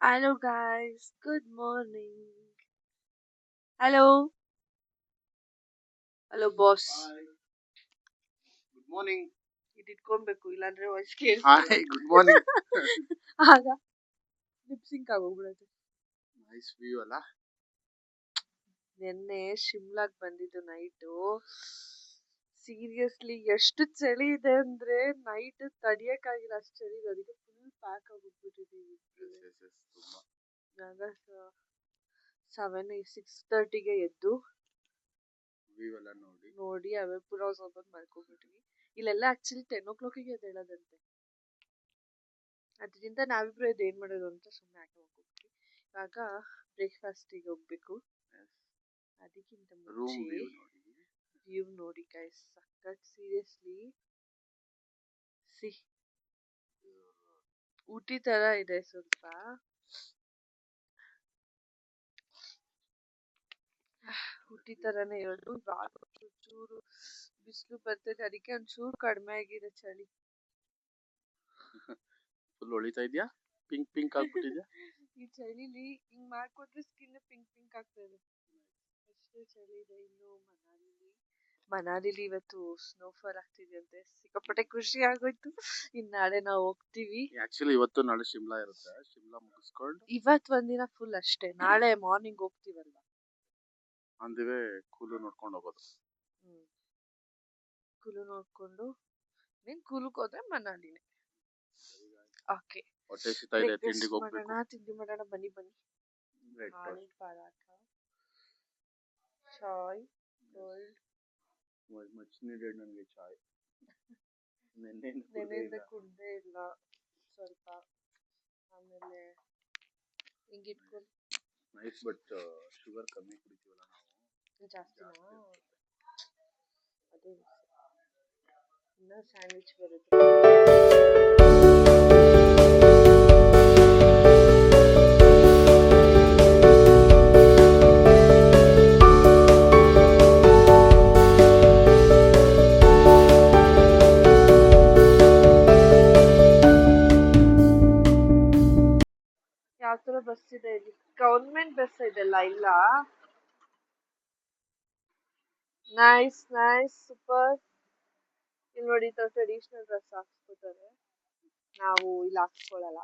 Hello, guys. Good morning. Hello. Hello, boss. Good morning. ಇದು ಇಟ್ಕೊಬೇಕು ಇಲ್ಲಾಂದ್ರೆ ವಾಯ್ಸ್ ಕೇಳಿ ಹಾಯ್ ಗುಡ್ ಮಾರ್ನಿಂಗ್. ಆಗ ಲಿಪ್ಸಿಂಕ್ ಆಗೋಗ್ಬಿಡುತ್ತೆ. ನೈಸ್ ವ್ಯೂ ಅಲ್ಲ. ನಿನ್ನೆ ಶಿಮ್ಲಾಗ್ ಬಂದಿದ್ದು ನೈಟು. ಸೀರಿಯಸ್ಲಿ ಎಷ್ಟು ಚಳಿ ಇದೆ ಅಂದ್ರೆ ನೈಟ್ ತಡಿಯಕ್ಕಾಗಿಲ್ಲ, ಅಷ್ಟು ಚಳಿ ಇದೆ. ಅದಕ್ಕೆ ಫುಲ್ ಪ್ಯಾಕ್ ಆಗೋಗ್ಬಿಟ್ಟಿದ್ದೀವಿ. ಆಗ 6:30ಗೆ ಎದ್ದು ವ್ಯೂ ಎಲ್ಲ ನೋಡಿ ನೋಡಿ ಅವೇ ಪುರ ಸ್ವಲ್ಪ ಮಲ್ಕೊಂಡ್ಬಿಟ್ವಿ. ಇಲ್ಲೆಲ್ಲ ಆಕ್ಚುಲಿ 10 o'clockಗೆ ಎದ್ದೇಳೋದಂತೆ. ಅದರಿಂದ ನಾವಿಬ್ರು ಎದ್ದು ಏನ್ ಮಾಡೋದು ಅಂತ ಸುಮ್ಮನೆ ಹಾಕಿ ಹೋಗ್ಬಿಟ್ವಿ. ಇವಾಗ ಬ್ರೇಕ್ಫಾಸ್ಟಿಗೆ ಹೋಗ್ಬೇಕು. ಅದಕ್ಕಿಂತ ರೂಮ್ ಮುಂಚೆ ವ್ಯೂ ನೋಡಿ ಗೈಸ್, ಸಖತ್. ಸೀರಿಯಸ್ಲಿ ಊಟಿ ತರ ಇದೆ ಸ್ವಲ್ಪ. ಊಟಿ ತರನೇ ಇರೋದು. ಇವಾಗ ಚೂರು ಬಿಸಿಲು ಬರ್ತದೆ, ಅದಕ್ಕೆ ಒಂಚೂರು ಕಡಿಮೆ ಆಗಿದೆ ಚಳಿ. ಫುಲ್ ಹೊಳಿತಾ ಇದೆಯಾ, ಪಿಂಕ್ ಪಿಂಕ್ ಆಗ್ಬಿಟ್ಟಿದ್ಯಾ. ಈ ಚಳಿಲಿ ಹಿಂಗ್ ಮಾಡ್ಕೊಟ್ರೆ ಸ್ಕಿನ್ ಪಿಂಕ್ ಪಿಂಕ್ ಆಗ್ತದೆ. ಎಷ್ಟು ಚಳಿ ಇದೆ. ಇನ್ನು ಮನಾಲಿಲಿ ಇವತ್ತು ಸ್ನೋಫಾಲ್ ಆಗ್ತಿದೆಯಂತೆ. ಸಿಕ್ಕಾಪಟ್ಟೆ ಖುಷಿ ಆಗೋಯ್ತು. ನಾಳೆ ನಾವು ಹೋಗ್ತೀವಿ. ಆಕ್ಚುಲಿ ಇವತ್ತು ನಾಳೆ ಶಿಮ್ಲಾ ಇರುತ್ತೆ. ಶಿಮ್ಲಾ ಮುಗಿಸ್ಕೊಂಡು ಇವತ್ತು ಒಂದಿನ ಫುಲ್ ಅಷ್ಟೇ. ನಾಳೆ ಮಾರ್ನಿಂಗ್ ಹೋಗ್ತೀವಲ್ವಾ, ಆನ್ ದಿ ವೇ ಕೂಲು ನೋಡ್ಕೊಂಡು ಹೋಗೋದು. ಕುಲು ನೋಡ್ಕೊಂಡು ನೀನ್ ಕುಲುಕ್ ಹೋದ್ರೆ ಮನಾಲಿನೇ. ಓಕೆ, ಹೊಟ್ಟೆ ಹಸಿತಾ ಇದೆ, ತಿಂಡಿಗೆ ಹೋಗ್ಬೇಕು. ತಿಂಡಿ ಮಾಡೋಣ, ಬನ್ನಿ ಬನ್ನಿ. ಹಾಲಿನ ಪರಾಠ, ಚಾಯ್, ಕೋಲ್ಡ್. ಮಚ್ ನೀಡೆಡ್ ನನಗೆ ಚಾಯ್. ನೆನೆಯಿಂದ ಕುಡ್ದೇ ಇಲ್ಲ ಸ್ವಲ್ಪ. ಆಮೇಲೆ ಹಿಂಗಿಟ್ಕೊಂಡು ನೈಸ್, ಬಟ್ ಶುಗರ್ ಕಮ್ಮಿ ಕುಡಿತೀವಲ್ಲ ನಾವು. ಜಾಸ್ತಿನಾ? ಅದೇ ಇನ್ನ ಸ್ಯಾಂಡ್ವಿಚ್ ಬರುತ್ತೆ. ಯಾವ ತರ ಬಸ್ ಇದೆ ಇಲ್ಲಿ? ಗವರ್ಮೆಂಟ್ ಬಸ್ ಇದೆಲ್ಲ ಇಲ್ಲ. Nice nice, super. ಇಲ್ಲಿ ನೋಡಿ, ಟ್ರೆಡಿಷನಲ್ ಡ್ರೆಸ್ ಹಾಕ್ಸ್ಕೊತಾರೆ. ನಾವು ಇಲ್ಲಿ ಹಾಕ್ಸ್ಕೊಳಲ್ಲ.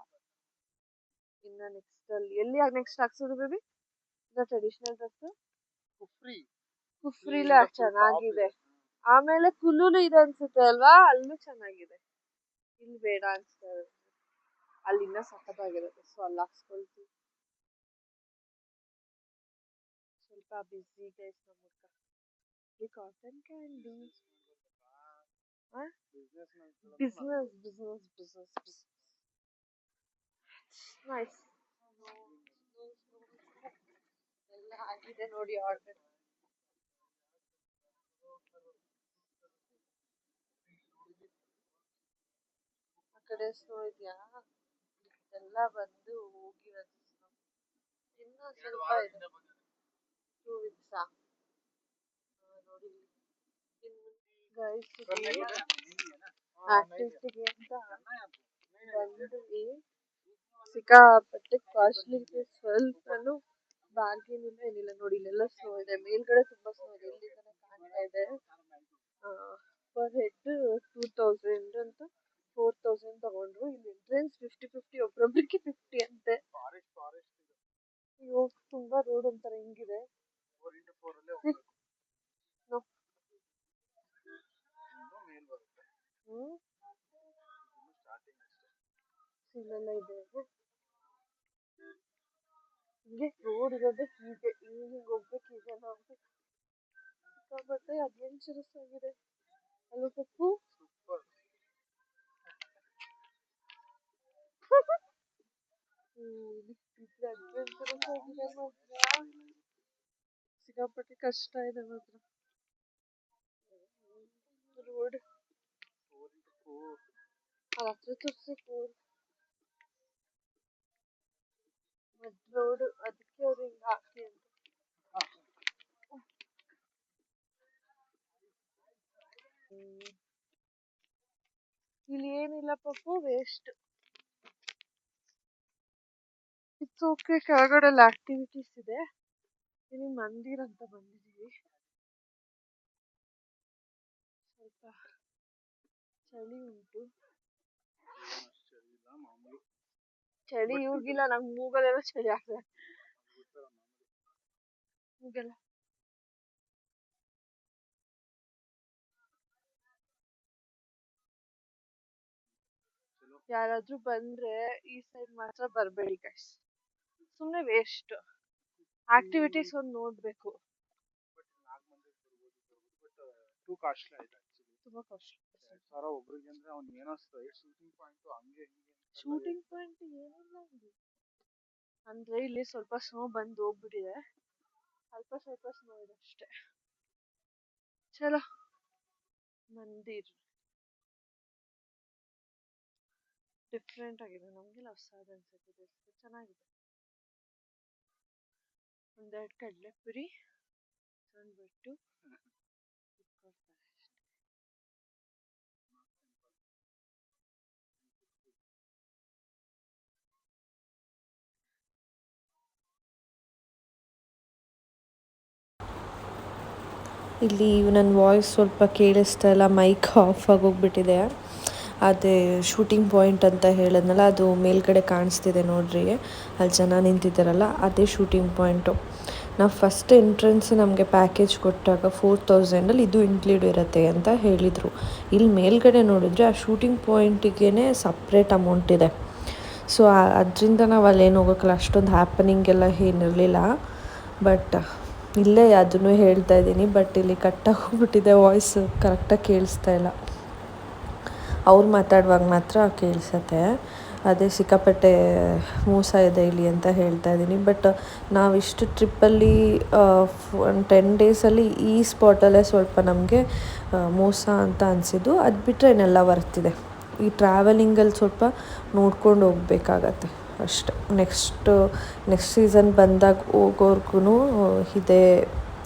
ಇನ್ನ ನೆಕ್ಸ್ಟ್ ಅಲ್ಲಿ ಎಲ್ಲಿ ನೆಕ್ಸ್ಟ್ ಹಾಕ್ಸೋದು ಬೇಬಿ? ಇನ್ನ ಟ್ರೆಡಿಷನಲ್ ಡ್ರೆಸ್ ಕುಫ್ರಿಲೇ ಚೆನ್ನಾಗಿದೆ. ಆಮೇಲೆ ಕುಲ್ಲುನು ಇದೆ ಅನ್ಸುತ್ತೆ ಅಲ್ವಾ, ಅಲ್ಲೂ ಚೆನ್ನಾಗಿದೆ. ಇಲ್ಲಿ ಬೇಡ ಅನ್ಸ್ತಾ ಇರುತ್ತೆ, ಅಲ್ಲಿ ಇನ್ನ ಸಖತ್ತಾಗಿರುತ್ತೆ. ಸೊ ಅಲ್ಲಿ ಹಾಕ್ಸ್ಕೊಳ್ತೀವಿ. ಸ್ವಲ್ಪ ಬಿಸಿ ಗೈಸ್ ನಮ್ಮ cotton candies. Business business business nice. ಎಲ್ಲ ಆಗಿದೆ ನೋಡಿ ಆರ್ಡರ್. ಆ ಕಡೆ ಸ್ನೋ ಇದೆಯಾ? ಎಲ್ಲ ಬಂದು ಹೋಗಿರೋದು ಸ್ನೋ. ಇನ್ನೂ ಸ್ವಲ್ಪ ಇದೆ. 2 weeks ನೋಡಿ ಗೈಸ್. ಆಕ್ಟಿವಿಟಿಗೆ ಅಂತ ಬಂದ್ವಿ. ಸಿಕ್ಕಾಪಟ್ಟೆ ಕಾಸ್ಟ್ಲಿ ಇದೆ. ಸ್ವಲ್ಪನು ಬಾರ್ಗೇನ್ ಇಲ್ಲ, ಏನಿಲ್ಲ. ನೋಡಿ ಇಲ್ಲೆಲ್ಲ ಸ್ನೋ ಇದೆ, ಮೇಲ್ಗಡೆ ತುಂಬಾ ಸ್ನೋ ಇದೆ. ಇಲ್ಲಿ ಕಾಣ್ತಾ ಇದೆ. ಪರ್ ಹೆಡ್ 2000 ಅಂತ 4000 ತಗೊಂಡ್ರು. ಇಲ್ಲಿ ಎಂಟ್ರೆನ್ಸ್ 50-50, ಒಬ್ರೊಬ್ರಿಗೆ 50 ಅಂತೆ. ಅಯ್ಯೋ, ತುಂಬಾ ರೋಡ್ ಒಂಥರ ಹಿಂಗಿದೆ. ಇಲ್ಲೆಲ್ಲ ಇದೆ. ಹಿಂಗೆ ರೋಡ್ ಇರೋದೇ ಹೀಗೆ, ಹಿಂಗೆ ಹೋಗ್ಬೇಕು. ಹೀಗೆ ಹೋಗ್ಬೇಕು. ಸಿಕ್ಕಾಪಟ್ಟೆ ಅಡ್ವೆಂಚರಸ್ ಆಗಿದೆ ಅಲ್ವ ಪಪ್ಪು? ಅಡ್ವೆಂಚರಸ್ ಆಗಿದೆ ಮಾತ್ರ. ಸಿಕ್ಕಾಪಟ್ಟೆ ಕಷ್ಟ ಇದೆ ಮಾತ್ರ ರೋಡ್. ಹತ್ರ ತೋರ್ಸಕ್ಕೆ ರೋಡ್, ಅದಕ್ಕೆ ಅವ್ರು ಹಿಂಗ ಹಾಕಿ ಅಂತ. ಇಲ್ಲಿ ಏನಿಲ್ಲ ಪಪ್ಪು, ವೇಸ್ಟ್. ಸೊ ಓಕೆ, ಕೆಳಗಡೆ ಆಕ್ಟಿವಿಟೀಸ್ ಇದೆ. ಇಲ್ಲಿ ಮಂದಿರ್ ಅಂತ ಬಂದಿದ್ದೀವಿ. ಸ್ವಲ್ಪ ಚಳಿ ಉಂಟು. ಚಳಿ ಇವ್ರಿಗಿಲ್ಲ, ನಂಗೆ ಮೂಗಲೆಲ್ಲ ಚಳಿ ಆಗ್ತದೆ. ಮೂಗೆಲ್ಲ ಯಾರಾದ್ರೂ ಬಂದ್ರೆ ಈ ಸೈಡ್ ಮಾತ್ರ ಬರ್ಬೇಡಿ ಗೈಸ್, ಸುಮ್ನೆ ವೇಸ್ಟ್. ಆಕ್ಟಿವಿಟೀಸ್ ಒಂದು ನೋಡ್ಬೇಕು. ಟೂ ಕಾಸ್ಟ್ಲಿ ಆಯ್ತು ತುಂಬಾ ಕಾಸ್ಟ್ಲಿ. ಒಬ್ರಿಗೆ ಅಂದ್ರೆ ಅವ್ನು ಏನೋ ಶೂಟಿಂಗ್ ಪಾಯಿಂಟ್ ಹಂಗೆ ಶೂಟಿಂಗ್ ಪಾಯಿಂಟ್ ಏನಿಲ್ಲ ಅಂದ್ರೆ ಇಲ್ಲಿ ಸ್ವಲ್ಪ ಸ್ನೋ ಬಂದು ಹೋಗ್ಬಿಟ್ಟಿದೆ, ಅಲ್ಪ ಸ್ವಲ್ಪ ಸ್ನೋ ಇದೆ ಅಷ್ಟೇ. ಚಲೋ, ಮಂದಿರ್ ಡಿಫ್ರೆಂಟ್ ಆಗಿದೆ, ನಮ್ಗೆಲ್ಲ ಹೊಸಾದ ಅನ್ಸುತ್ತೆ. ಚೆನ್ನಾಗಿದೆ. ಒಂದೆರಡು ಕಡಲೆಪುರಿ ತಂದ್ಬಿಟ್ಟು ಇಲ್ಲಿ ನನ್ನ ವಾಯ್ಸ್ ಸ್ವಲ್ಪ ಕೇಳಿಸ್ತಾ ಇಲ್ಲ, ಮೈಕ್ ಆಫ್ ಆಗೋಗ್ಬಿಟ್ಟಿದೆ. ಅದೇ ಶೂಟಿಂಗ್ ಪಾಯಿಂಟ್ ಅಂತ ಹೇಳಿದ್ನಲ್ಲ, ಅದು ಮೇಲ್ಗಡೆ ಕಾಣಿಸ್ತಿದೆ ನೋಡ್ರಿ, ಅಲ್ಲಿ ಜನ ನಿಂತಿದ್ದಾರಲ್ಲ, ಅದೇ ಶೂಟಿಂಗ್ ಪಾಯಿಂಟು. ನಾವು ಫಸ್ಟ್ ಎಂಟ್ರೆನ್ಸ್ ನಮಗೆ ಪ್ಯಾಕೇಜ್ ಕೊಟ್ಟಾಗ 4000 ಇದು ಇನ್ಕ್ಲೂಡ್ ಇರುತ್ತೆ ಅಂತ ಹೇಳಿದರು. ಇಲ್ಲಿ ಮೇಲ್ಗಡೆ ನೋಡಿದ್ರೆ ಆ ಶೂಟಿಂಗ್ ಪಾಯಿಂಟಿಗೆ ಸಪ್ರೇಟ್ ಅಮೌಂಟ್ ಇದೆ. ಸೊ ಅದರಿಂದ ನಾವು ಅಲ್ಲೇನು ಹೋಗೋಕ್ಕಲ್ಲ, ಅಷ್ಟೊಂದು ಹ್ಯಾಪನಿಂಗ್ ಎಲ್ಲ ಏನಿರಲಿಲ್ಲ. ಬಟ್ ಇಲ್ಲೇ ಅದನ್ನು ಹೇಳ್ತಾ ಇದ್ದೀನಿ, ಬಟ್ ಇಲ್ಲಿ ಕಟ್ಟಾಗಿ ಹೋಗ್ಬಿಟ್ಟಿದೆ, ವಾಯ್ಸ್ ಕರೆಕ್ಟಾಗಿ ಕೇಳಿಸ್ತಾ ಇಲ್ಲ. ಅವ್ರು ಮಾತಾಡುವಾಗ ಮಾತ್ರ ಕೇಳಿಸತ್ತೆ. ಅದೇ ಸಿಕ್ಕಾಪಟ್ಟೆ ಮೋಸ ಇದೆ ಇಲ್ಲಿ ಅಂತ ಹೇಳ್ತಾ ಇದ್ದೀನಿ. ಬಟ್ ನಾವಿಷ್ಟು ಟ್ರಿಪ್ಪಲ್ಲಿ 10 ಡೇಸಲ್ಲಿ ಈ ಸ್ಪಾಟಲ್ಲೇ ಸ್ವಲ್ಪ ನಮಗೆ ಮೋಸ ಅಂತ ಅನಿಸಿದ್ದು. ಅದು ಬಿಟ್ಟರೆ ಇನ್ನೆಲ್ಲ ವರ್ತಿದೆ. ಈ ಟ್ರಾವೆಲಿಂಗಲ್ಲಿ ಸ್ವಲ್ಪ ನೋಡ್ಕೊಂಡು ಹೋಗ್ಬೇಕಾಗತ್ತೆ ಅಷ್ಟೆ. ನೆಕ್ಸ್ಟ್ ಸೀಸನ್ ಬಂದಾಗ ಹೋಗೋರ್ಗು ಇದೇ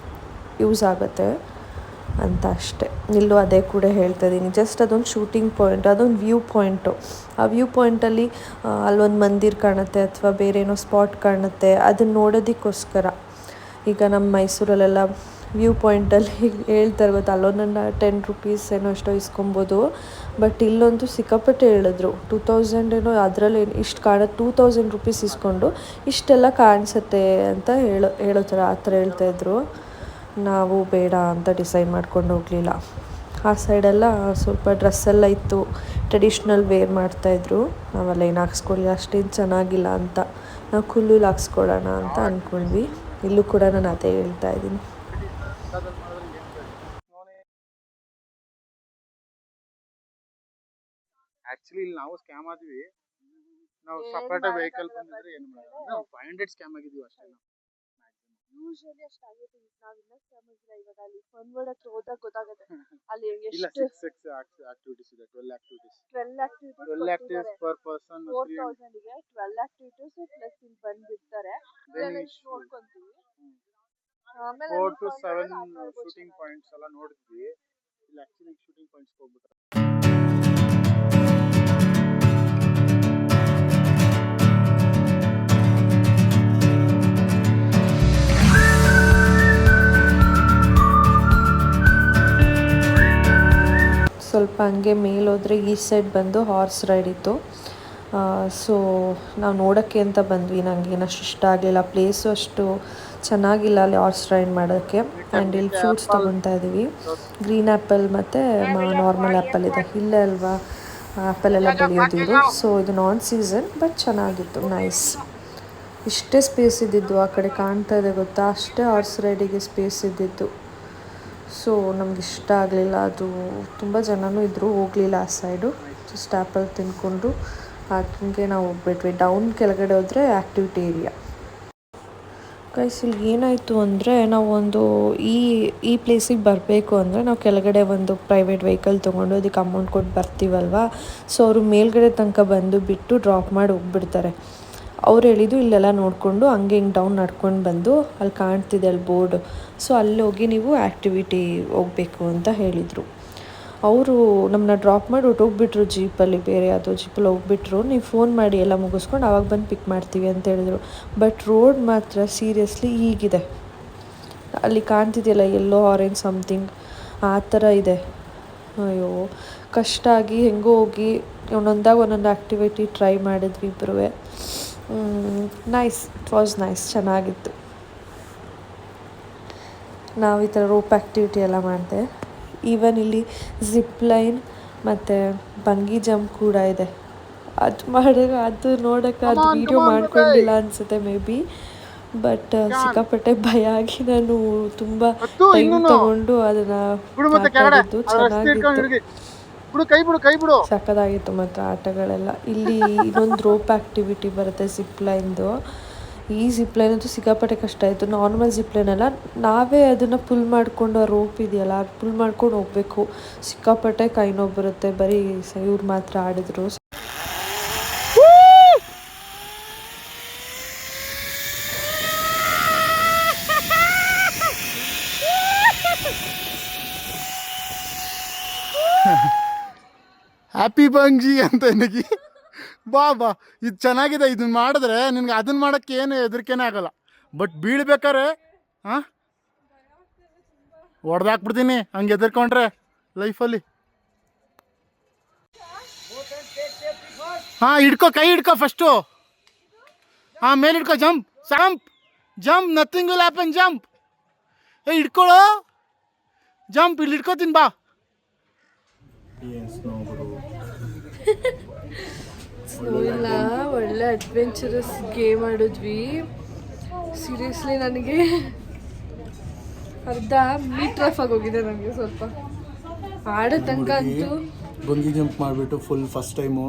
ಯೂಸ್ ಆಗುತ್ತೆ ಅಂತ ಅಷ್ಟೆ. ಇಲ್ಲೂ ಅದೇ ಕೂಡ ಹೇಳ್ತಾ ಇದ್ದೀನಿ. ಜಸ್ಟ್ ಅದೊಂದು ಶೂಟಿಂಗ್ ಪಾಯಿಂಟ್, ಅದೊಂದು ವ್ಯೂ ಪಾಯಿಂಟು. ಆ ವ್ಯೂ ಪಾಯಿಂಟಲ್ಲಿ ಅಲ್ಲೊಂದು ಮಂದಿರ ಕಾಣುತ್ತೆ ಅಥವಾ ಬೇರೆ ಏನೋ ಸ್ಪಾಟ್ ಕಾಣುತ್ತೆ, ಅದನ್ನು ನೋಡೋದಕ್ಕೋಸ್ಕರ. ಈಗ ನಮ್ಮ ಮೈಸೂರಲ್ಲೆಲ್ಲ ವ್ಯೂ ಪಾಯಿಂಟಲ್ಲಿ ಹೇಳ್ತಾರೆ ಗೊತ್ತಾ, ಅಲ್ಲೊಂದು 10 ರೂಪೀಸ್ ಏನೋ ಎಷ್ಟೋ ಇಸ್ಕೊಬೋದು. ಬಟ್ ಇಲ್ಲೊಂದು ಸಿಕ್ಕಾಪಟ್ಟೆ ಹೇಳಿದ್ರು 2000 ಏನೋ, ಅದರಲ್ಲಿ ಇಷ್ಟು ಕಾಣುತ್ತೆ, 2000 ರೂಪೀಸ್ ಇಸ್ಕೊಂಡು ಇಷ್ಟೆಲ್ಲ ಕಾಣಿಸುತ್ತೆ ಅಂತ ಹೇಳೋ ಥರ ಆ ಥರ ಹೇಳ್ತಾಯಿದ್ರು. ನಾವು ಬೇಡ ಅಂತ ಡಿಸೈಡ್ ಮಾಡ್ಕೊಂಡು ಹೋಗಲಿಲ್ಲ. ಆ ಸೈಡೆಲ್ಲ ಸ್ವಲ್ಪ ಡ್ರೆಸ್ಸೆಲ್ಲ ಇತ್ತು, ಟ್ರೆಡಿಷ್ನಲ್ ವೇರ್ ಮಾಡ್ತಾಯಿದ್ರು. ನಾವೆಲ್ಲ ಏನು ಹಾಕ್ಸ್ಕೊಳ್ಳಿಲ್ಲ, ಅಷ್ಟೇನು ಚೆನ್ನಾಗಿಲ್ಲ ಅಂತ ನಾವು ಕುಲ್ಲುಲ್ಲಿ ಹಾಕ್ಸ್ಕೊಳ್ಳೋಣ ಅಂತ ಅಂದ್ಕೊಂಡ್ವಿ. ಇಲ್ಲೂ ಕೂಡ ನಾನು ಅದೇ ಹೇಳ್ತಾ ಇದ್ದೀನಿ. ಆಕ್ಚುಲಿ ಇಲ್ಲಿ ನಾವು ಸ್ಕ್ಯಾಮ್ ಆದ್ವಿ. ನಾವು ಸಪರೇಟ್ ವೆಹಿಕಲ್ ಬಂದಿದ್ರೆ ಏನು ಮಾಡೋದು, ನಾವು 500 ಸ್ಕ್ಯಾಮ್ ಆಗಿದ್ವಿ ಅಷ್ಟೇ. ಯೂಶಲಿ ಅಷ್ಟು ಆಗೈತೆ. ನಾವಿನ್ನ ಸ್ಕ್ಯಾಮ್ ಆಗಿಲ್ಲ. ಇವಾಗ ಅಲ್ಲಿ ಫನ್ವರ್ಡ್ ಹತ್ರ ಹೋದಾಗ ಗೊತ್ತಾಗುತ್ತೆ ಅಲ್ಲಿ ಇಲ್ಲ, ಎಷ್ಟು 6 ಆಕ್ಟಿವಿಟೀಸ್ ಇದೆ, 12 ಆಕ್ಟಿವಿಟೀಸ್. 12 ಆಕ್ಟಿವಿಟೀಸ್ ಪರ್ ಪರ್ಸನ್ 4000 ಗೆ 12 ಆಕ್ಟಿವಿಟೀಸ್ ಪ್ಲಸ್ ಇಲ್ಲಿ ಬಂದ್ಬಿಡ್ತಾರೆ. ನೋಡ್ಕೊಂತೀವಿ. ಆಮೇಲೆ 4 to 7 ಶೂಟಿಂಗ್ ಪಾಯಿಂಟ್ಸ್ ಎಲ್ಲ ನೋಡಿದ್ವಿ. ಇಲ್ಲಿ ಆಕ್ಚುಲಿ ಶೂಟಿಂಗ್ ಪಾಯಿಂಟ್ಸ್ ಹೋಗ್ಬಿಟ್ರೆ ಸ್ವಲ್ಪ ಹಂಗೆ ಮೇಲೋದ್ರೆ ಈ ಸೈಡ್ ಬಂದು ಹಾರ್ಸ್ ರೈಡ್ ಇತ್ತು. ಸೊ ನಾವು ನೋಡೋಕ್ಕೆ ಅಂತ ಬಂದ್ವಿ. ನನಗೆ ಏನಷ್ಟು ಇಷ್ಟ ಆಗಲಿಲ್ಲ, ಪ್ಲೇಸು ಅಷ್ಟು ಚೆನ್ನಾಗಿಲ್ಲ ಅಲ್ಲಿ ಹಾರ್ಸ್ ರೈಡ್ ಮಾಡೋಕ್ಕೆ. ಆ್ಯಂಡ್ ಇಲ್ಲಿ ಫ್ರೂಟ್ಸ್ ತೊಗೊತಾ ಇದ್ದೀವಿ. ಗ್ರೀನ್ ಆ್ಯಪಲ್ ಮತ್ತು ನಾರ್ಮಲ್ ಆ್ಯಪಲ್ ಇದೆ. ಇಲ್ಲೇ ಅಲ್ವಾ ಆ್ಯಪಲ್ ಎಲ್ಲ ಬೆಳೆಯೋದಿದ್ರು. ಸೊ ಇದು ನಾನ್ ಸೀಸನ್, ಬಟ್ ಚೆನ್ನಾಗಿತ್ತು, ನೈಸ್. ಇಷ್ಟೇ ಸ್ಪೇಸ್ ಇದ್ದಿದ್ದು, ಆ ಕಡೆ ಕಾಣ್ತಾ ಇದೆ ಗೊತ್ತಾ, ಅಷ್ಟೇ ಹಾರ್ಸ್ ರೈಡಿಗೆ ಸ್ಪೇಸ್ ಇದ್ದಿದ್ದು. ಸೊ ನಮ್ಗೆ ಇಷ್ಟ ಆಗಲಿಲ್ಲ ಅದು. ತುಂಬ ಜನನೂ ಇದ್ದರು, ಹೋಗಲಿಲ್ಲ ಆ ಸೈಡು. ಜಸ್ಟ್ ಆ್ಯಪಲ್ ತಿಂದ್ಕೊಂಡು ಹಾಗೆ ನಾವು ಹೋಗ್ಬಿಟ್ವಿ. ಡೌನ್ ಕೆಳಗಡೆ ಹೋದರೆ ಆ್ಯಕ್ಟಿವಿಟಿ ಏರಿಯಾ. ಗೈಸ್ ಇಲ್ಲಿ ಏನಾಯಿತು ಅಂದರೆ, ನಾವೊಂದು ಈ ಪ್ಲೇಸಿಗೆ ಬರಬೇಕು ಅಂದರೆ ನಾವು ಕೆಳಗಡೆ ಒಂದು ಪ್ರೈವೇಟ್ ವೆಹಿಕಲ್ ತೊಗೊಂಡು ಅದಕ್ಕೆ ಅಮೌಂಟ್ ಕೊಟ್ಟು ಬರ್ತೀವಲ್ವ. ಸೊ ಅವರು ಮೇಲ್ಗಡೆ ತನಕ ಬಂದು ಬಿಟ್ಟು ಡ್ರಾಪ್ ಮಾಡಿ ಹೋಗ್ಬಿಡ್ತಾರೆ. ಅವ್ರು ಹೇಳಿದ್ದು ಇಲ್ಲೆಲ್ಲ ನೋಡಿಕೊಂಡು ಹಂಗೆ ಹಿಂಗೆ ಡೌನ್ ನಡ್ಕೊಂಡು ಬಂದು ಅಲ್ಲಿ ಕಾಣ್ತಿದೆ ಅಲ್ಲಿ ಬೋರ್ಡು, ಸೊ ಅಲ್ಲಿ ಹೋಗಿ ನೀವು ಆ್ಯಕ್ಟಿವಿಟಿ ಹೋಗಬೇಕು ಅಂತ ಹೇಳಿದರು. ಅವರು ನಮ್ಮನ್ನ ಡ್ರಾಪ್ ಮಾಡಿ ಹೊಟ್ಟೋಗ್ಬಿಟ್ರು ಜೀಪಲ್ಲಿ, ಬೇರೆ ಯಾವುದೋ ಜೀಪಲ್ಲಿ ಹೋಗ್ಬಿಟ್ರು. ನೀವು ಫೋನ್ ಮಾಡಿ ಎಲ್ಲ ಮುಗಿಸ್ಕೊಂಡು ಆವಾಗ ಬಂದು ಪಿಕ್ ಮಾಡ್ತೀವಿ ಅಂತ ಹೇಳಿದ್ರು. ಬಟ್ ರೋಡ್ ಮಾತ್ರ ಸೀರಿಯಸ್ಲಿ ಹೀಗಿದೆ, ಅಲ್ಲಿ ಕಾಣ್ತಿದೆಯಲ್ಲ ಎಲ್ಲೋ ಆರೆಂಜ್ ಸಮಥಿಂಗ್ ಆ ಥರ ಇದೆ. ಅಯ್ಯೋ ಕಷ್ಟ ಆಗಿ ಹೆಂಗೋ ಹೋಗಿ ಒಂದೊಂದು ಆ್ಯಕ್ಟಿವಿಟಿ ಟ್ರೈ ಮಾಡಿದ್ವಿ ಇಬ್ಬರೂ. ನೈಸ್, ಇಟ್ ವಾಸ್ ನೈಸ್, ಚೆನ್ನಾಗಿತ್ತು. ನಾವು ಈ ಥರ ರೋಪ್ ಆ್ಯಕ್ಟಿವಿಟಿ ಎಲ್ಲ ಮಾಡಿದೆ. ಈವನ್ ಇಲ್ಲಿ ಜಿಪ್ ಲೈನ್ ಮತ್ತು ಬಂಗಿ ಜಂಪ್ ಕೂಡ ಇದೆ. ಅದು ನೋಡೋಕ್ಕೆ ಅದು ವೀಡಿಯೋ ಮಾಡ್ಕೊಂಡಿಲ್ಲ ಅನಿಸುತ್ತೆ ಮೇ ಬಿ. ಬಟ್ ಸಿಕ್ಕಾಪಟ್ಟೆ ಭಯ ಆಗಿ ನಾನು ತುಂಬ ಟೈಮ್ ತಗೊಂಡು ಅದನ್ನು ಮಾತಾಡಿದ್ದು. ಚೆನ್ನಾಗಿತ್ತು, ಸಕ್ಕದಾಗಿತ್ತು. ಮತ್ತು ಆಟಗಳೆಲ್ಲ ಇಲ್ಲಿ ಇನ್ನೊಂದು ರೋಪ್ ಆ್ಯಕ್ಟಿವಿಟಿ ಬರುತ್ತೆ ಜಿಪ್ ಲೈನ್ದು. ಈ ಜಿಪ್ ಲೈನ್ ಅಂತೂ ಸಿಕ್ಕಾಪಟ್ಟೆ ಕಷ್ಟ ಆಯಿತು. ನಾರ್ಮಲ್ ಜಿಪ್ ಲೈನ್ ಅಲ್ಲ, ನಾವೇ ಅದನ್ನು ಪುಲ್ ಮಾಡಿಕೊಂಡು ಆ ರೋಪ್ ಇದೆಯಲ್ಲ ಪುಲ್ ಮಾಡ್ಕೊಂಡು ಹೋಗಬೇಕು. ಸಿಕ್ಕಾಪಟ್ಟೆ ಕೈ ನೋವು ಬರುತ್ತೆ. ಬರೀ ಇವ್ರು ಮಾತ್ರ ಆಡಿದ್ರು. ಹ್ಯಾಪಿ ಬಂಜಿ ಅಂತ ನನಗೆ ಬಾ ಇದು ಚೆನ್ನಾಗಿದೆ. ಇದನ್ನ ಮಾಡಿದ್ರೆ ನಿನ್ಗೆ ಅದನ್ನ ಮಾಡೋಕ್ಕೆ ಏನು ಹೆದರಿಕೆನೇ ಆಗಲ್ಲ. ಬಟ್ ಬೀಳ್ಬೇಕಾರೆ ಹೊಡೆದಾಕ್ಬಿಡ್ತೀನಿ ಹಂಗೆ ಎದುರ್ಕೊಂಡ್ರೆ ಲೈಫಲ್ಲಿ. ಹಿಡ್ಕೊ, ಕೈ ಹಿಡ್ಕೊ ಫಸ್ಟು. ಮೇಲೆ ಹಿಡ್ಕೊ, jump jump jump, nothing will happen, jump. ಹಿಡ್ಕೊಳ್ಳೋ, ಜಂಪ್. ಇಲ್ಲಿ ಹಿಡ್ಕೋತೀನಿ ಬಾ. ಸ್ನೋ ಇಲ್ಲ, ಒಳ್ಳೆ ಅಡ್ವೆಂಚರಸ್ ಗೇಮ್ ಆಡಿದ್ವಿ. ಸೀರಿಯಸ್ಲಿ ನನಗೆ ಅರ್ಧ ಮೀಟರ್ ಆಫ್ ಆಗೋಗಿದೆ. ನನಗೆ ಸ್ವಲ್ಪ ಆಡೋ ತನಕ ಅಂತೂ ಬಂಗಿ ಜಂಪ್ ಮಾಡಿಬಿಟ್ಟು first time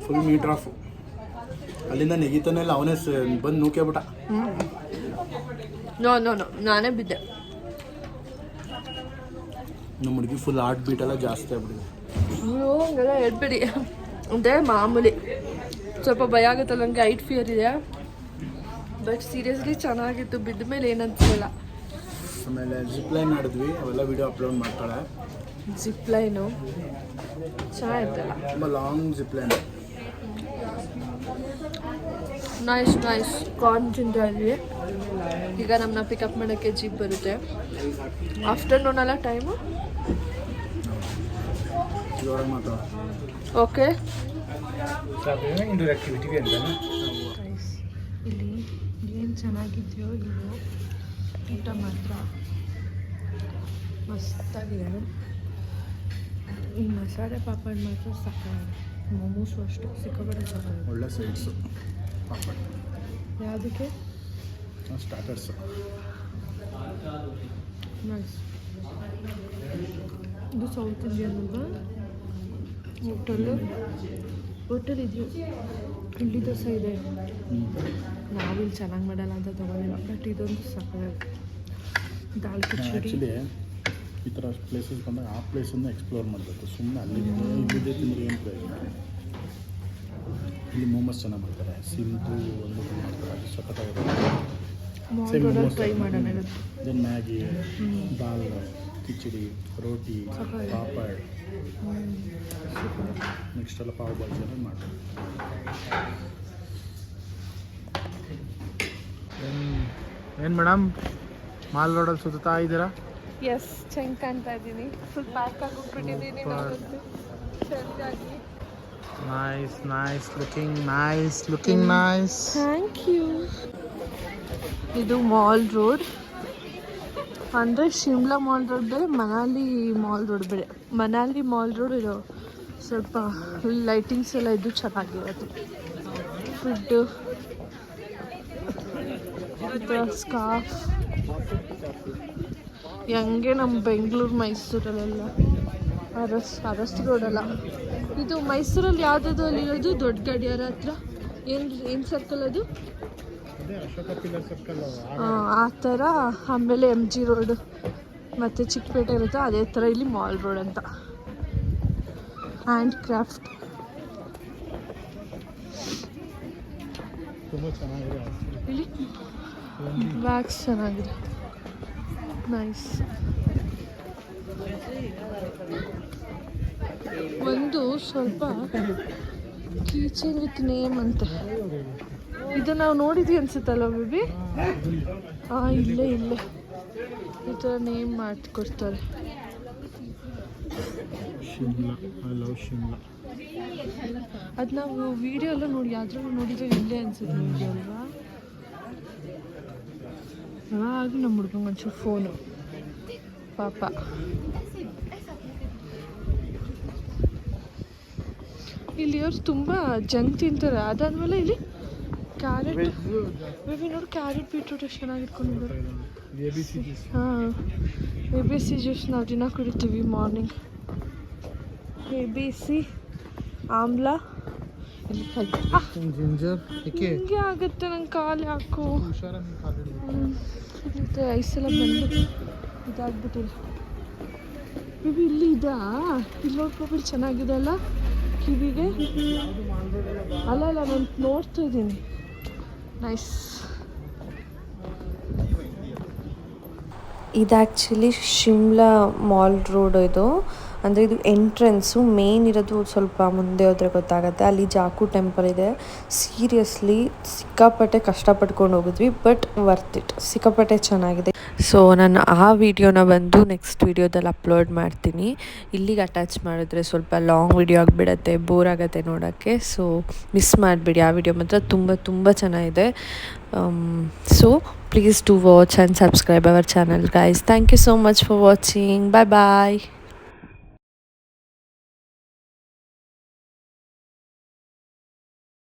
full meter off. ಅಲ್ಲಿಂದ ನೆಗಿತಾನೆ ಇಲ್ಲ, ಅವನೇ ಬಂದು ನೂಕ್ಯಾಬಿಟ್ಟ. ನೋ ನಾನೇ ಬಿದ್ದೆ. ನಮ್ಮ ಹುಡುಗಿ ಫುಲ್ ಹಾರ್ಟ್ ಬೀಟ್ ಎಲ್ಲ ಜಾಸ್ತಿ ಆಗ್ಬಿಟ್ಟಿದೆ. ಹಂಗೆಲ್ಲ ಹೇಳ್ಬೇಡಿ, ಅಂದರೆ ಮಾಮೂಲಿ ಸ್ವಲ್ಪ ಭಯ ಆಗುತ್ತಲ್ಲ, ನನಗೆ ಹೈಟ್ ಫಿಯರ್ ಇದೆ. ಬಟ್ ಸೀರಿಯಸ್ಲಿ ಚೆನ್ನಾಗಿತ್ತು, ಬಿದ್ದ ಮೇಲೆ ಏನಂತಿಲ್ಲ. ಆಮೇಲೆ ಜಿಪ್ ಲೈನ್ ಆಡಿದ್ವಿ, ಅವೆಲ್ಲ ವಿಡಿಯೋ ಅಪ್ಲೋಡ್ ಮಾಡ್ತಾಳೆ. ಜಿಪ್ ಲೈನು ಚೆನ್ನಾಗಿತ್ತಲ್ಲ, ತುಂಬ long zip line. Nice corn ತಿಂತಾ ಇದ್ವಿ. ಈಗ ನಮ್ಮನ್ನ ಪಿಕಪ್ ಮಾಡೋಕ್ಕೆ ಜೀಪ್ ಬರುತ್ತೆ. ಆಫ್ಟರ್ನೂನ್ ಅಲ್ಲ ಟೈಮು. ಓಕೆ, ಇಂಡೋರ್ ಆಕ್ಟಿವಿಟಿ ಅಂತ ಇಲ್ಲಿ ಏನು ಚೆನ್ನಾಗಿದೆಯೋ ಇಲ್ಲೋ, ಊಟ ಮಾತ್ರ ಮಸ್ತಾಗಿದೆ. ಈ ಮಸಾಲೆ ಪಾಪಡ್ ಮಾತ್ರ ಸಾಕಾಗಿದೆ. ಮೊಮೋಸು ಅಷ್ಟು ಸಿಕ್ಕಾಪಟ್ಟೆ ಚೆನ್ನಾಗಿದೆ. ಒಳ್ಳೆ ಸೈಡ್ಸು ಪಾಪಡ್. ಯಾವುದಕ್ಕೆ? ಸ್ಟಾರ್ಟರ್ಸು. ನೈಸ್. ಇದು ಸೌತ್ ಇಂಡಿಯನ್ ಅಲ್ವಾ ಹೋಟೆಲ್ ಇದೆಯೋ? ಇಡ್ಲಿ ದೋಸೆ ಇದೆ. ನಾವಿಲ್ಲಿ ಚೆನ್ನಾಗಿ ಮಾಡಲ್ಲ ಅಂತ ತೊಗೊಂಡಿಲ್ಲ, ಬಟ್ ಇದೊಂದು ಸಾಕಾಗುತ್ತೆ. ದಾಲ್ ಕಿಚಡಿ. ಆ್ಯಕ್ಚುಲಿ ಈ ಥರ ಪ್ಲೇಸಸ್ ಬಂದಾಗ ಆ ಪ್ಲೇಸನ್ನು ಎಕ್ಸ್ಪ್ಲೋರ್ ಮಾಡಬೇಕು. ಸುಮ್ಮನೆ ಇಲ್ಲಿದ್ದೇ ತಿಂದರೆ ಏನು ಪ್ರಯೋಜನ. ಇಲ್ಲಿ ಮೋಮೋಸ್ ಚೆನ್ನಾಗಿ ಮಾಡ್ತಾರೆ, ಸಿಂಧು ಒಂದು ಮಾಡ್ತಾರೆ, ಅದು ಸಖತ್ತಾಗಿರುತ್ತೆ. ಟ್ರೈ ಮಾಡೋಣ. ದೆನ್ ಮ್ಯಾಗಿ, ದಾಲ್, ಕಿಚಡಿ, ರೋಟಿ, ಪಾಪಡ್, ನೆಕ್ಸ್ಟ್ ಎಲ್ಲ ಪಾವ್ ಭಾಜಿ ಎಲ್ಲ ಮಾಡ್ತಾರೆ. ಏನು ಮೇಡಮ್, ಮಾಲ್ ರೋಡಲ್ಲಿ ಸುತ್ತಾ ಇದ್ದೀರಾ? ಎಸ್, ಚೆಂದ ಕಾಣ್ತಾ ಇದ್ದೀನಿ. ಫುಲ್ ಪ್ಯಾಕ್ ಆಗೋಗ್ಬಿಟ್ಟಿದ್ದೀನಿ. Looking nice. Thank you. ಇದು ಮಾಲ್ ರೋಡ್ ಅಂದರೆ ಶಿಮ್ಲಾ ಮಾಲ್ ರೋಡ್ ಬೇರೆ, ಮನಾಲಿ ಮಾಲ್ ರೋಡ್ ಬೇರೆ. ಮನಾಲಿ ಮಾಲ್ ರೋಡ್ ಇದು ಸ್ವಲ್ಪ ಲೈಟಿಂಗ್ಸ್ ಎಲ್ಲ ಇದು ಚೆನ್ನಾಗಿರೋದು. ಫುಡ್ಡು, ಸ್ಕಾರ್ಫ್, ಹೆಂಗೆ ನಮ್ಮ ಬೆಂಗಳೂರು ಮೈಸೂರಲ್ಲೆಲ್ಲ ಅರಸ್ ರೋಡಲ್ಲ. ಇದು ಮೈಸೂರಲ್ಲಿ ಯಾವುದಾದ್ರು ಅಲ್ಲಿರೋದು ದೊಡ್ಡ ಗಡಿಯಾರ ಹತ್ರ ಏನು ಸರ್ಕಲ್ ಅದು? ಆ ಥರ. ಆಮೇಲೆ MG ರೋಡ್ ಮತ್ತು ಚಿಕ್ಕಪೇಟೆ ಇರುತ್ತೆ, ಅದೇ ಥರ ಇಲ್ಲಿ ಮಾಲ್ ರೋಡ್ ಅಂತ. ಹ್ಯಾಂಡ್ ಕ್ರಾಫ್ಟ್ ತುಂಬ ಚೆನ್ನಾಗಿದೆ. ಇಲ್ಲಿ ಬ್ಯಾಗ್ಸ್ ಚೆನ್ನಾಗಿದೆ. ನೈಸ್. ಒಂದು ಸ್ವಲ್ಪ ಕೀಚನ್ ವಿತ್ ನೇಮ್ ಅಂತ ಇದು ನಾವು ನೋಡಿದ್ವಿ ಅನ್ಸುತ್ತಲ್ವ ಬೇಬಿ. ಇಲ್ಲೇ ಈ ಥರ ನೇಮ್ ಮಾಡಿಕೊಡ್ತಾರೆ. ಅದು ನಾವು ವಿಡಿಯೋ ಎಲ್ಲ ನೋಡಿ ಯಾವ್ದ್ರೂ ನೋಡಿದ್ರೆ ಇಲ್ಲೇ ಅನ್ಸುತ್ತೆ ವಿಡಿಯೋ ಅಲ್ವಾ. ಆಗ ನಮ್ಮ ಹುಡ್ಗಂಗೆ ಒಂಚೂರು ಫೋನು ಪಾಪ. ಇಲ್ಲಿ ಅವ್ರು ತುಂಬ ಜಂಕ್ ತಿಂತಾರೆ. ಅದಾದ್ಮೇಲೆ ಇಲ್ಲಿ ಕ್ಯಾರೆಟ್ ಬೇಬಿ ನೋಡಿ, ಕ್ಯಾರೆಟ್ ಬೀಟ್ರೂಟ್ ಎಷ್ಟು ಚೆನ್ನಾಗಿ ಇಟ್ಕೊಂಡಿದ್ದಾರೆ. ಹಾಂ, ABC ಜ್ಯೂಸ್ ನಾವು ದಿನ ಕುಡಿತೀವಿ ಮಾರ್ನಿಂಗ್. ABC ಆಮ್ಲ ಹಿಂಗೆ ಆಗುತ್ತೆ. ನಂಗೆ ಕಾಲು ಹಾಕು ಮತ್ತು ಐಸೆಲ್ಲ ಬಂದು ಇದಾಗ್ಬಿಟ್ಟಿದೆ. ಬೇಬಿ ಇಲ್ಲಿ ಇದಾ? ಇಲ್ಲಿ ನೋಡ್ಕೊಬಿಟ್ಟು ಚೆನ್ನಾಗಿದೆ ಅಲ್ಲ ಕಿವಿಗೆ. ಅಲ್ಲ ನಾನು ನೋಡ್ತಾ ಇದ್ದೀನಿ. ನೈಸ್. ಇದು ಆ್ಯಕ್ಚುಲಿ ಶಿಮ್ಲಾ ಮಾಲ್ ರೋಡ್. ಇದು ಅಂದರೆ ಇದು ಎಂಟ್ರೆನ್ಸು. ಮೇನ್ ಇರೋದು ಸ್ವಲ್ಪ ಮುಂದೆ ಹೋದರೆ ಗೊತ್ತಾಗುತ್ತೆ. ಅಲ್ಲಿ ಜಾಕು ಟೆಂಪಲ್ ಇದೆ. ಸೀರಿಯಸ್ಲಿ ಸಿಕ್ಕಾಪಟ್ಟೆ ಕಷ್ಟಪಟ್ಕೊಂಡು ಹೋಗಿದ್ವಿ, ಬಟ್ ವರ್ತ್ ಇಟ್. ಸಿಕ್ಕಾಪಟ್ಟೆ ಚೆನ್ನಾಗಿದೆ. ಸೊ ನಾನು ಆ ವಿಡಿಯೋನ ಬಂದು ನೆಕ್ಸ್ಟ್ ವಿಡಿಯೋದಲ್ಲಿ ಅಪ್ಲೋಡ್ ಮಾಡ್ತೀನಿ. ಇಲ್ಲಿಗೆ ಅಟ್ಯಾಚ್ ಮಾಡಿದ್ರೆ ಸ್ವಲ್ಪ ಲಾಂಗ್ ವಿಡಿಯೋ ಆಗಿಬಿಡತ್ತೆ, ಬೋರ್ ಆಗುತ್ತೆ ನೋಡೋಕ್ಕೆ. ಸೊ ಮಿಸ್ ಮಾಡಿಬಿಡಿ. ಆ ವಿಡಿಯೋ ಮಾತ್ರ ತುಂಬ ಚೆನ್ನಾಗಿದೆ. So please do watch and subscribe our channel, guys. Thank you so much for watching. Bye bye.